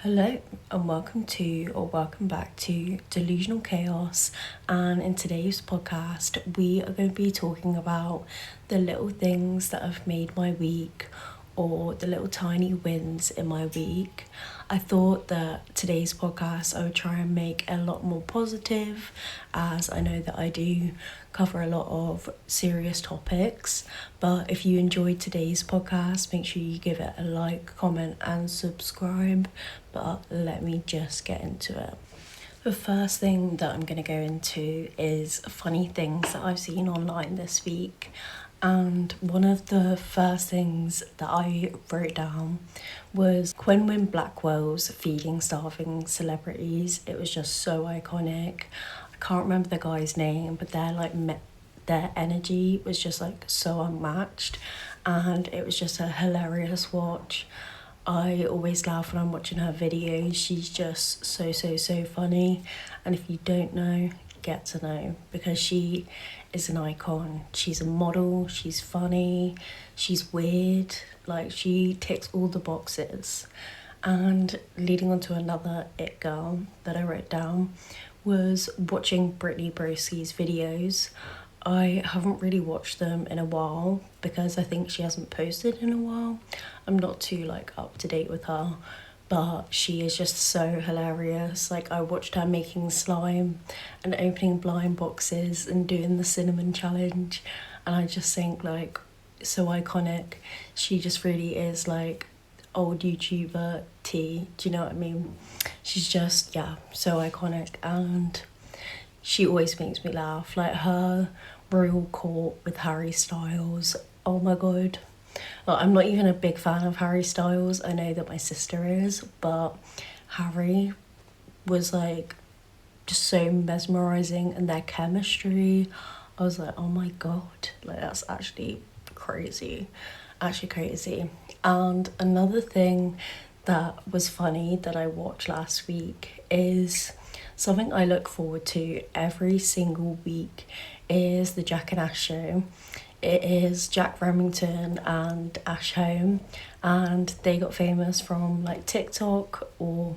Hello and welcome back to Delusional Chaos, and in today's podcast we are going to be talking about the little things that have made my week or the little tiny wins in my week. I thought that today's podcast I would try and make a lot more positive, as I know that I do cover a lot of serious topics. But if you enjoyed today's podcast, make sure you give it a like, comment and subscribe. But let me just get into it. The first thing that I'm going to go into is funny things that I've seen online this week. And one of the first things that I wrote down was Quenwyn Blackwell's feeding starving celebrities. It was just so iconic. I can't remember the guy's name, but their energy was just so unmatched, and it was just a hilarious watch. I always laugh when I'm watching her videos. She's just so funny, and if you don't know, get to know, because she is an icon. She's a model, she's funny, she's weird, she ticks all the boxes. And leading on to another it girl that I wrote down was watching Brittany Broski's videos. I haven't really watched them in a while because I think she hasn't posted in a while. I'm not too up to date with her, but she is just so hilarious. I watched her making slime and opening blind boxes and doing the cinnamon challenge, and I just think so iconic. She just really is old YouTuber T, do you know what I mean? She's just so iconic, and she always makes me laugh. Her royal court with Harry Styles, oh my god. Well, I'm not even a big fan of Harry Styles. I know that my sister is, but Harry was just so mesmerizing, and their chemistry, I was oh my god, that's actually crazy. And another thing that was funny that I watched last week is something I look forward to every single week is the Jack and Ash show. It is Jack Remington and Ash Home, and they got famous from TikTok, or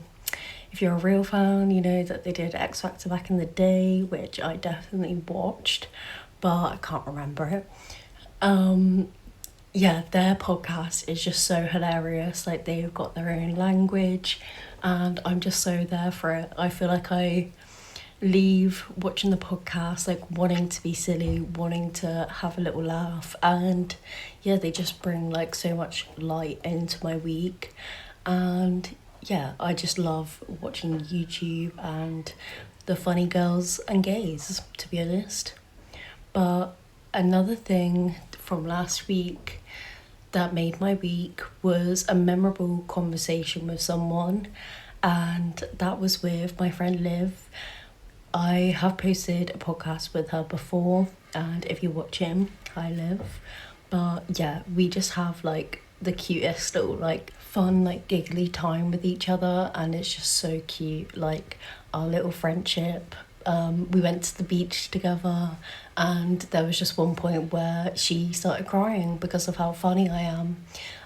if you're a real fan, you know that they did X Factor back in the day, which I definitely watched, but I can't remember it. Their podcast is just so hilarious. They've got their own language, and I'm just so there for it. I feel I leave watching the podcast wanting to be silly, wanting to have a little laugh, and they just bring so much light into my week. And I just love watching YouTube and the funny girls and gays, to be honest. But another thing from last week that made my week was a memorable conversation with someone, and that was with my friend Liv. I have posted a podcast with her before, and if you're watching, hi Liv. But we just have the cutest little fun giggly time with each other, and it's just so cute, our little friendship. We went to the beach together, and there was just one point where she started crying because of how funny I am,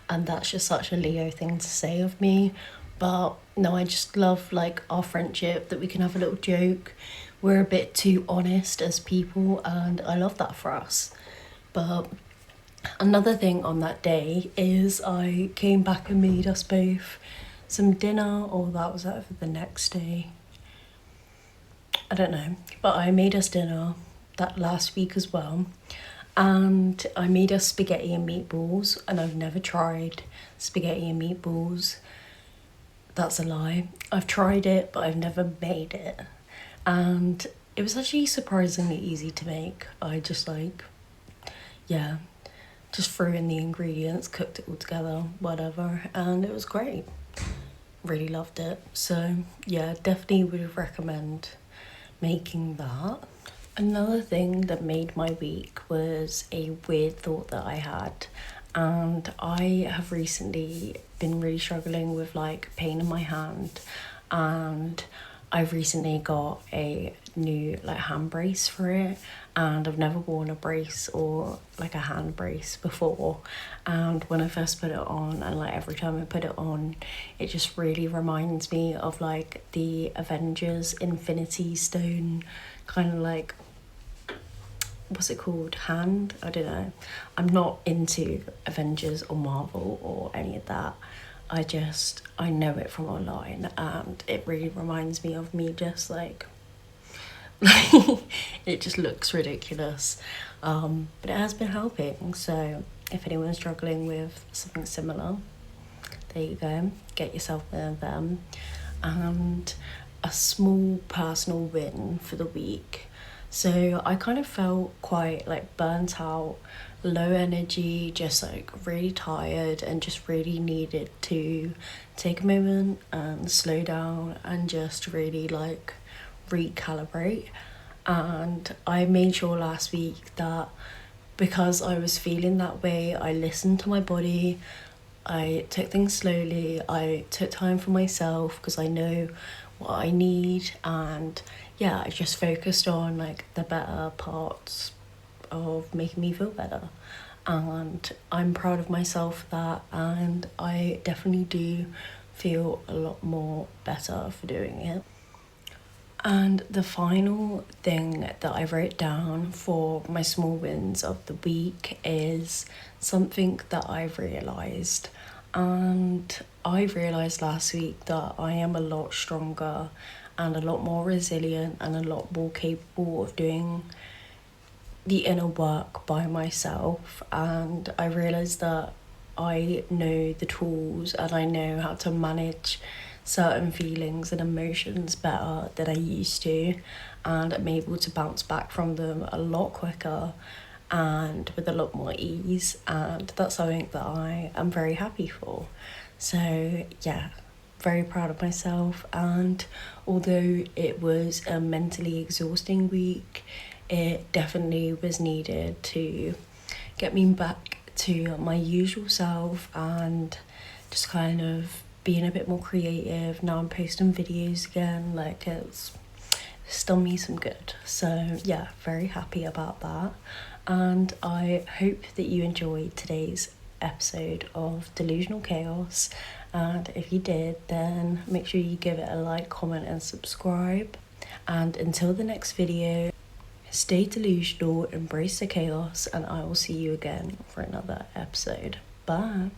and that's just such a Leo thing to say of me. But no, I just love our friendship, that we can have a little joke. We're a bit too honest as people, and I love that for us. But another thing on that day is I came back and made us both some dinner, or that was over the next day, I don't know, but I made us dinner that last week as well. And I made us spaghetti and meatballs, and I've never tried spaghetti and meatballs. That's a lie. I've tried it, but I've never made it. And it was actually surprisingly easy to make. I just just threw in the ingredients, cooked it all together, whatever, and it was great. Really loved it. So definitely would recommend making that. Another thing that made my week was a weird thought that I had, and I have recently been really struggling with pain in my hand, and I've recently got a new hand brace for it, and I've never worn a brace or like a hand brace before. And when I first put it on, and like every time I put it on, it just really reminds me of like the Avengers Infinity Stone kind of like, what's it called, hand? I don't know. I'm not into Avengers or Marvel or any of that. I know it from online, and it really reminds me of me just like it just looks ridiculous, but it has been helping. So if anyone's struggling with something similar, there you go, get yourself one of them. And a small personal win for the week. So I kind of felt quite like burnt out, low energy, just like really tired, and just really needed to take a moment and slow down and just really like recalibrate. And I made sure last week that because I was feeling that way, I listened to my body. I took things slowly. I took time for myself because I know what I need, and yeah, I just focused on like the better parts of making me feel better. And I'm proud of myself for that, and I definitely do feel a lot more better for doing it. And the final thing that I wrote down for my small wins of the week is something that I've realised. And I realised last week that I am a lot stronger and a lot more resilient and a lot more capable of doing the inner work by myself. And I realised that I know the tools and I know how to manage certain feelings and emotions better than I used to, and I'm able to bounce back from them a lot quicker and with a lot more ease, and that's something that I am very happy for. So yeah, very proud of myself. And although it was a mentally exhausting week, it definitely was needed to get me back to my usual self and just kind of being a bit more creative. Now I'm posting videos again, like it's done me some good. So yeah, very happy about that. And I hope that you enjoyed today's episode of Delusional Chaos. And if you did, then make sure you give it a like, comment and subscribe. And until the next video, stay delusional, embrace the chaos, and I will see you again for another episode. Bye.